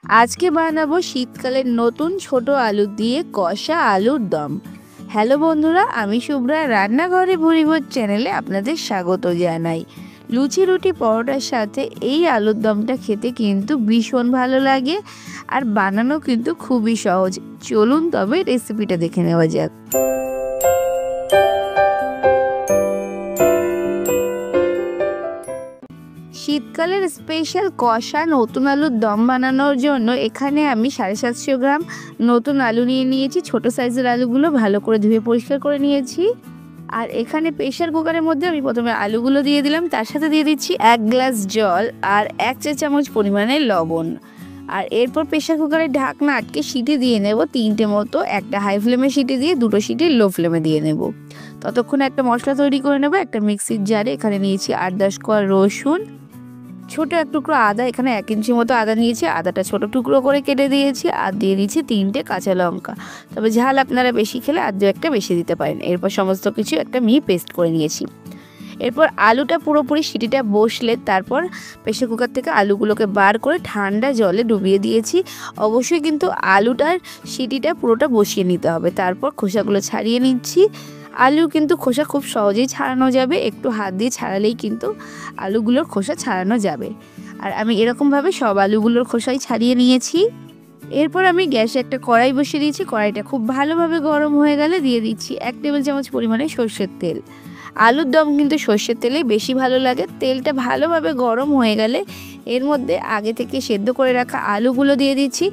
আজকে বানাবো শীতকালের নতুন ছোট আলু দিয়ে কষা আলুর দম। হ্যালো বন্ধুরা, আমি শুভ্রা রান্নাঘরে ভুরিভোজ চ্যানেলে আপনাদের স্বাগত জানাই। লুচি রুটি পরোটার সাথে এই আলুর দমটা খেতে কিন্তু ভীষণ ভালো লাগে, আর বানানো কিন্তু খুবই সহজ। চলুন তবে রেসিপিটা দেখে নেওয়া যাক। শীতকালের স্পেশাল কষা নতুন আলুর দম বানানোর জন্য এখানে আমি 750 গ্রাম নতুন আলু নিয়ে নিয়েছি। ছোট সাইজের আলুগুলো ভালো করে ধুয়ে পরিষ্কার করে নিয়েছি। আর এখানে প্রেশার কুকারের মধ্যে আমি প্রথমে আলুগুলো দিয়ে দিলাম, তার সাথে দিয়ে দিচ্ছি 1 গ্লাস জল আর 1 চা চামচ পরিমাণে লবণ। আর এরপর প্রেশার কুকারের ঢাকনা আটকে সিটি দিয়ে নেব 3টে মতো। একটা হাই ফ্লেমে সিটি দিয়ে 2টো সিটি লো ফ্লেমে দিয়ে নেব। ততক্ষণে একটা মশলা তৈরি করে নেব। একটা মিক্সির জারে এখানে নিয়েছি 8-10 কোয়া রসুন, ছোট এক টুকরো আদা, এখানে 1 ইঞ্চি মতো আদা নিয়েছি, আদাটা ছোট টুকরো করে কেটে দিয়েছি। আর দিয়ে দিচ্ছি 3টে কাঁচা লঙ্কা, তবে ঝাল আপনারা বেশি খেলে আর 2-1টা বেশি দিতে পারেন। এরপর সমস্ত কিছু একটা মিহি পেস্ট করে নিয়েছি। এরপর আলুটা পুরোপুরি সিটিটা বসলে তারপর প্রেশার কুকার থেকে আলুগুলোকে বার করে ঠান্ডা জলে ডুবিয়ে দিয়েছি। অবশ্যই কিন্তু আলুটার সিটিটা পুরোটা বসিয়ে নিতে হবে। তারপর খোসাগুলো ছাড়িয়ে নিচ্ছি। আলু কিন্তু খোসা খুব সহজেই ছাড়ানো যাবে, একটু হাত দিয়ে ছাড়ালেই কিন্তু আলুগুলোর খোসা ছাড়ানো যাবে। আর আমি এরকমভাবে সব আলুগুলোর খোসাই ছাড়িয়ে নিয়েছি। এরপর আমি গ্যাসে একটা কড়াই বসিয়ে দিয়েছি। কড়াইটা খুব ভালোভাবে গরম হয়ে গেলে দিয়ে দিচ্ছি 1 টেবিল চামচ পরিমাণে সর্ষের তেল। আলুর দম কিন্তু সর্ষের তেলেই বেশি ভালো লাগে। তেলটা ভালোভাবে গরম হয়ে গেলে এর মধ্যে আগে থেকে সেদ্ধ করে রাখা আলুগুলো দিয়ে দিচ্ছি।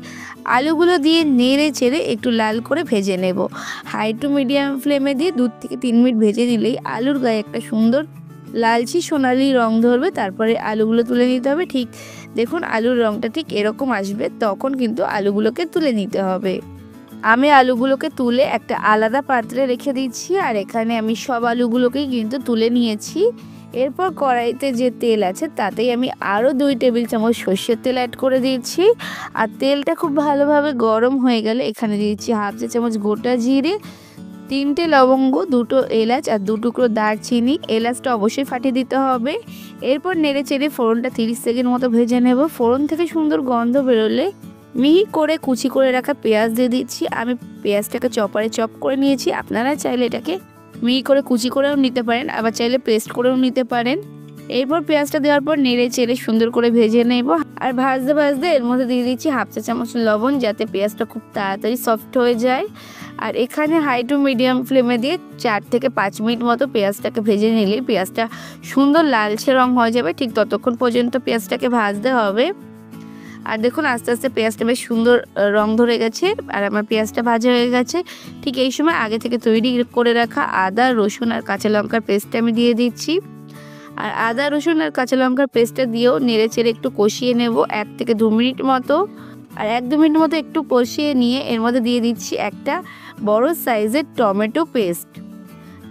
আলুগুলো দিয়ে নেড়ে চেড়ে একটু লাল করে ভেজে নেব। হাই টু মিডিয়াম ফ্লেমে দিয়ে 2 থেকে 3 মিনিট ভেজে নিলেই আলুর গায়ে একটা সুন্দর লালচে সোনালি রং ধরবে। তারপরে আলুগুলো তুলে নিতে হবে। ঠিক দেখুন, আলুর রংটা ঠিক এরকম আসবে, তখন কিন্তু আলুগুলোকে তুলে নিতে হবে। আমি আলুগুলোকে তুলে একটা আলাদা পাত্রে রেখে দিচ্ছি। আর এখানে আমি সব আলুগুলোকেই কিন্তু তুলে নিয়েছি। এরপর কড়াইতে যে তেল আছে তাতেই আমি আরও 2 টেবিল চামচ সর্ষের তেল অ্যাড করে দিয়েছি। আর তেলটা খুব ভালোভাবে গরম হয়ে গেলে এখানে দিয়েছি 1/2 চা চামচ গোটা জিরে, 3টে লবঙ্গ, 2টো এলাচ আর 2 টুকরো দারচিনি। এলাচটা অবশ্যই ফাটিয়ে দিতে হবে। এরপর নেড়ে চেড়ে ফোড়নটা 30 সেকেন্ড মতো ভেজে নেব। ফোড়ন থেকে সুন্দর গন্ধ বেরোলে মিহি করে কুচি করে রাখা পেঁয়াজ দিয়ে দিচ্ছি। আমি পেঁয়াজটাকে চপারে চপ করে নিয়েছি। আপনারা চাইলে এটাকে মিহি করে কুচি করেও নিতে পারেন, আবার চাইলে পেস্ট করেও নিতে পারেন। এরপর পেঁয়াজটা দেওয়ার পর নেড়ে চেড়ে সুন্দর করে ভেজে নেব। আর ভাজতে ভাজতে এর মধ্যে দিয়ে দিচ্ছি 1/2 চা চামচ লবণ, যাতে পেঁয়াজটা খুব তাড়াতাড়ি সফট হয়ে যায়। আর এখানে হাই টু মিডিয়াম ফ্লেমে দিয়ে 4 থেকে 5 মিনিট মতো পেঁয়াজটাকে ভেজে নিলে পেঁয়াজটা সুন্দর লালচে রং হয়ে যাবে। ঠিক ততক্ষণ পর্যন্ত পেঁয়াজটাকে ভাজতে হবে। আর দেখুন, আস্তে আস্তে পেঁয়াজটা বেশ সুন্দর রং ধরে গেছে আর আমার পেঁয়াজটা ভাজা হয়ে গেছে। ঠিক এই সময় আগে থেকে তৈরি করে রাখা আদা, রসুন আর কাঁচা লঙ্কার পেস্টটা আমি দিয়ে দিচ্ছি। আর আদা, রসুন আর কাঁচা লঙ্কার পেস্টটা দিয়েও নেড়ে চেড়ে একটু কষিয়ে নেব 1 থেকে 2 মিনিট মতো। আর 1-2 মিনিট মতো একটু কষিয়ে নিয়ে এর মধ্যে দিয়ে দিচ্ছি একটা বড় সাইজের টমেটো পেস্ট।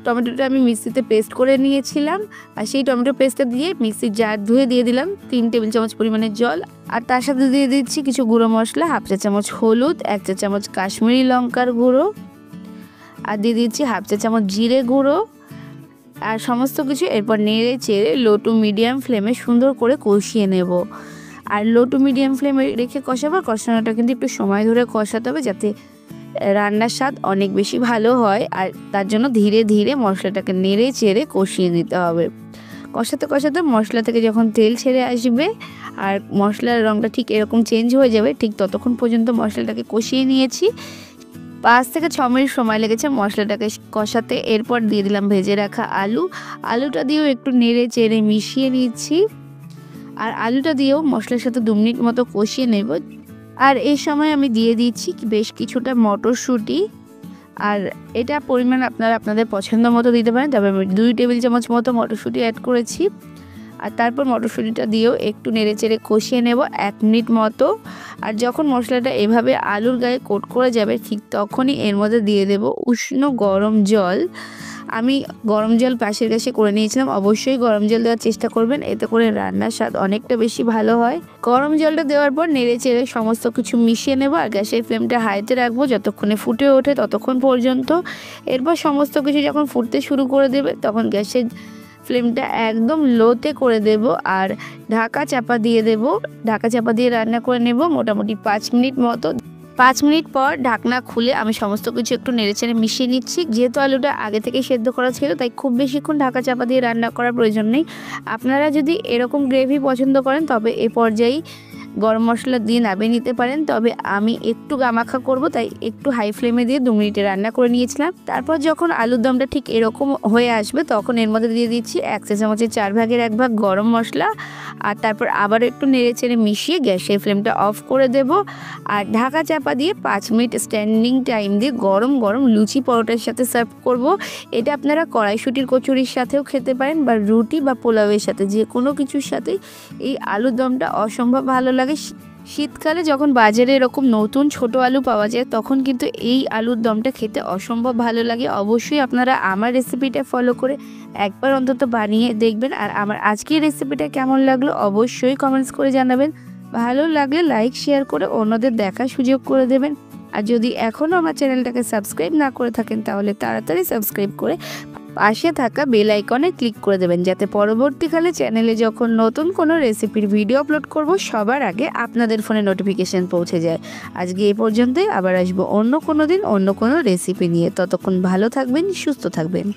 টমেটোটা আমি মিক্সিতে পেস্ট করে নিয়েছিলাম। আর সেই টমেটো পেস্টটা দিয়ে মিক্সির জার ধুয়ে দিয়ে দিলাম 3 টেবিল চামচ পরিমাণে জল। আর তার সাথে দিয়ে দিচ্ছি কিছু গুঁড়ো মশলা, 1/2 চা চামচ হলুদ, 1 চা চামচ কাশ্মীরি লঙ্কার গুঁড়ো, আর দিয়ে দিচ্ছি 1/2 চা চামচ জিরে গুঁড়ো আর সমস্ত কিছু। এরপর নেড়ে চেড়ে লো টু মিডিয়াম ফ্লেমে সুন্দর করে কষিয়ে নেব। আর লো টু মিডিয়াম ফ্লেমে রেখে কষানোটা কিন্তু একটু সময় ধরে কষাতে হবে, যাতে রান্নার স্বাদ অনেক বেশি ভালো হয়। আর তার জন্য ধীরে ধীরে মশলাটাকে নেড়ে চেড়ে কষিয়ে নিতে হবে। কষাতে কষাতে মশলা থেকে যখন তেল ছেড়ে আসবে আর মশলার রঙটা ঠিক এরকম চেঞ্জ হয়ে যাবে, ঠিক ততক্ষণ পর্যন্ত মশলাটাকে কষিয়ে নিয়েছি। 5 থেকে 6 মিনিট সময় লেগেছে মশলাটাকে কষাতে। এরপর দিয়ে দিলাম ভেজে রাখা আলুটা দিয়েও একটু নেড়ে চেড়ে মিশিয়ে নিচ্ছি। আর আলুটা দিয়েও মশলার সাথে 2 মিনিট মতো কষিয়ে নেব। আর এই সময় আমি দিয়ে দিচ্ছি বেশ কিছুটা মটরশুঁটি। আর এটা পরিমাণ আপনারা আপনাদের পছন্দ মতো দিতে পারেন, তবে আমি 2 টেবিল চামচ মতো মটরশুঁটি অ্যাড করেছি। আর তারপর মটরশুঁটিটা দিয়েও একটু নেড়ে চেড়ে কষিয়ে নেব 1 মিনিট মতো। আর যখন মশলাটা এভাবে আলুর গায়ে কোট করে যাবে, ঠিক তখনই এর মধ্যে দিয়ে দেব উষ্ণ গরম জল। আমি গরম জল পাশের গ্যাসে করে নিয়েছিলাম। অবশ্যই গরম জল দেওয়ার চেষ্টা করবেন, এতে করে রান্নার স্বাদ অনেকটা বেশি ভালো হয়। গরম জলটা দেওয়ার পর নেড়ে চেড়ে সমস্ত কিছু মিশিয়ে নেব। আর গ্যাসের ফ্লেমটা হাইতে রাখবো যতক্ষণে ফুটে ওঠে ততক্ষণ পর্যন্ত। এরপর সমস্ত কিছু যখন ফুটতে শুরু করে দেবে তখন গ্যাসের ফ্লেমটা একদম লোতে করে দেব আর ঢাকা চাপা দিয়ে দেব। ঢাকা চাপা দিয়ে রান্না করে নেব মোটামুটি 5 মিনিট মতো। 5 মিনিট পর ঢাকনা খুলে আমি সমস্ত কিছু একটু নেড়েচেড়ে মিশিয়ে নিচ্ছি। যেহেতু আলুটা আগে থেকে সেদ্ধ করা ছিল তাই খুব বেশিক্ষণ ঢাকা চাপা দিয়ে রান্না করার প্রয়োজন নেই। আপনারা যদি এরকম গ্রেভি পছন্দ করেন তবে এ পর্যায়েই গরম মশলা দিয়ে নামিয়ে নিতে পারেন। তবে আমি একটু গামাখা করব তাই একটু হাই ফ্লেমে দিয়ে 2 মিনিটে রান্না করে নিয়েছিলাম। তারপর যখন আলুর দমটা ঠিক এরকম হয়ে আসবে তখন এর মধ্যে দিয়ে দিচ্ছি 1 চা চামচের 4 ভাগের 1 ভাগ গরম মশলা। আর তারপর আবার একটু নেড়েচেড়ে মিশিয়ে গ্যাসের ফ্লেমটা অফ করে দেব আর ঢাকা চাপা দিয়ে 5 মিনিট স্ট্যান্ডিং টাইম দিয়ে গরম গরম লুচি পরোটার সাথে সার্ভ করব। এটা আপনারা কড়াইশুঁটির কচুরির সাথেও খেতে পারেন বা রুটি বা পোলাওয়ের সাথে, যে কোনো কিছুর সাথেই এই আলুর দমটা অসম্ভব ভালো লাগে। শীতকালে যখন বাজারে এরকম নতুন ছোট আলু পাওয়া যায় তখন কিন্তু এই আলুর দমটা খেতে অসম্ভব ভালো লাগে। অবশ্যই আপনারা আমার রেসিপিটা ফলো করে একবার অন্তত বানিয়ে দেখবেন। আর আমার আজকের রেসিপিটা কেমন লাগলো অবশ্যই কমেন্টস করে জানাবেন। ভালো লাগলে লাইক শেয়ার করে অন্যদের দেখার সুযোগ করে দেবেন। আর যদি এখনও আমার চ্যানেলটাকে সাবস্ক্রাইব না করে থাকেন তাহলে তাড়াতাড়ি সাবস্ক্রাইব করে পাশে থাকা বেল আইকনে ক্লিক করে দেবেন, যাতে পরবর্তীকালে চ্যানেলে যখন নতুন কোনো রেসিপির ভিডিও আপলোড করব সবার আগে আপনাদের ফোনে নোটিফিকেশান পৌঁছে যায়। আজকে এই পর্যন্তই, আবার আসবো অন্য কোনো দিন অন্য কোনো রেসিপি নিয়ে। ততক্ষণ ভালো থাকবেন, সুস্থ থাকবেন।